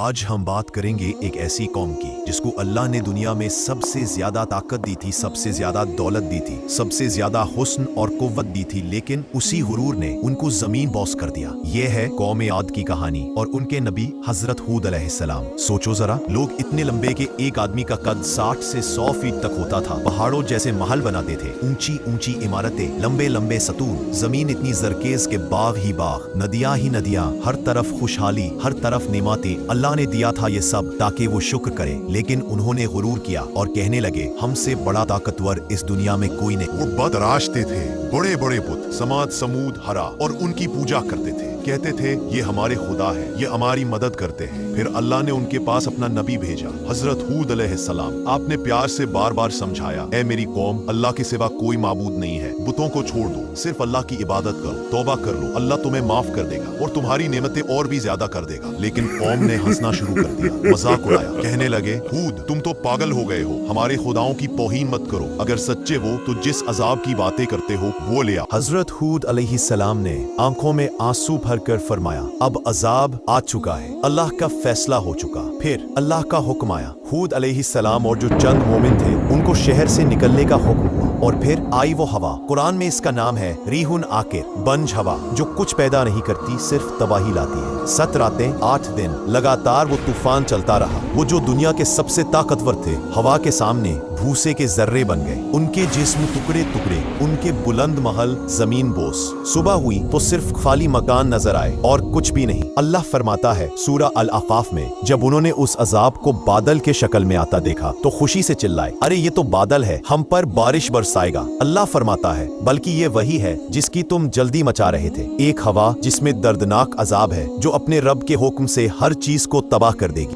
آج ہم بات کریں گے ایک ایسی قوم کی جس کو اللہ نے دنیا میں سب سے زیادہ طاقت دی تھی، سب سے زیادہ دولت دی تھی، سب سے زیادہ حسن اور قوت دی تھی، لیکن اسی غرور نے ان کو زمین بوس کر دیا۔ یہ ہے قوم عاد کی کہانی اور ان کے نبی حضرت ہود علیہ السلام۔ سوچو ذرا، لوگ اتنے لمبے کہ ایک آدمی کا قد 60 سے 100 فیٹ تک ہوتا تھا، پہاڑوں جیسے محل بناتے تھے، اونچی اونچی عمارتیں، لمبے لمبے ستون، زمین اتنی زرخیز کہ باغ ہی باغ، ندیاں ہی ندیاں، ہر طرف خوشحالی، ہر طرف نعمتیں۔ اللہ نے دیا تھا یہ سب تاکہ وہ شکر کرے، لیکن انہوں نے غرور کیا اور کہنے لگے ہم سے بڑا طاقتور اس دنیا میں کوئی نہیں۔ وہ بت راشتے تھے، بڑے بڑے بت، سماد، سمود، ہرا، اور ان کی پوجا کرتے تھے، کہتے تھے یہ ہمارے خدا ہے، یہ ہماری مدد کرتے ہیں۔ پھر اللہ نے ان کے پاس اپنا نبی بھیجا، حضرت ہود علیہ السلام۔ آپ نے پیار سے بار بار سمجھایا، اے میری قوم، اللہ کے سوا کوئی معبود نہیں ہے، بتوں کو چھوڑ دو، صرف اللہ کی عبادت کرو، توبہ کر لو، اللہ تمہیں معاف کر دے گا اور تمہاری نعمتیں اور بھی زیادہ کر دے گا۔ لیکن قوم نے ہنسنا شروع کر دیا، مذاق اڑایا، کہنے لگے ہود تم تو پاگل ہو گئے ہو، ہمارے خداؤں کی توہین مت کرو، اگر سچے ہو تو جس عذاب کی باتیں کرتے ہو وہ لے آؤ۔ حضرت ہود علیہ السلام نے آنکھوں میں آنسو بھر کر فرمایا اب عذاب آ چکا ہے، اللہ کا فیصلہ ہو چکا۔ پھر اللہ کا حکم آیا، ہود علیہ السلام اور جو چند مومن تھے ان کو شہر سے نکلنے کا حکم ہوا، اور پھر آئی وہ ہوا، قرآن میں اس کا نام ہے ریحٌ عاقر، بنج ہوا، جو کچھ پیدا نہیں کرتی، صرف تباہی لاتی ہے۔ 7 راتیں 8 دن لگاتار وہ طوفان چلتا رہا۔ وہ جو دنیا کے سب سے طاقتور تھے ہوا کے سامنے بھوسے کے ذرے بن گئے، ان کے جسم ٹکڑے ٹکڑے، ان کے بلند محل زمین بوس۔ صبح ہوئی تو صرف خالی مکان نظر آئے اور کچھ بھی نہیں۔ اللہ فرماتا ہے سورہ الاعراف میں، جب انہوں نے اس عذاب کو بادل کے شکل میں آتا دیکھا تو خوشی سے چلائے، ارے یہ تو بادل ہے، ہم پر بارش برسائے گا۔ اللہ فرماتا ہے بلکہ یہ وہی ہے جس کی تم جلدی مچا رہے تھے، ایک ہوا جس میں دردناک عذاب ہے، جو اپنے رب کے حکم سے ہر چیز کو تباہ کر دے گی۔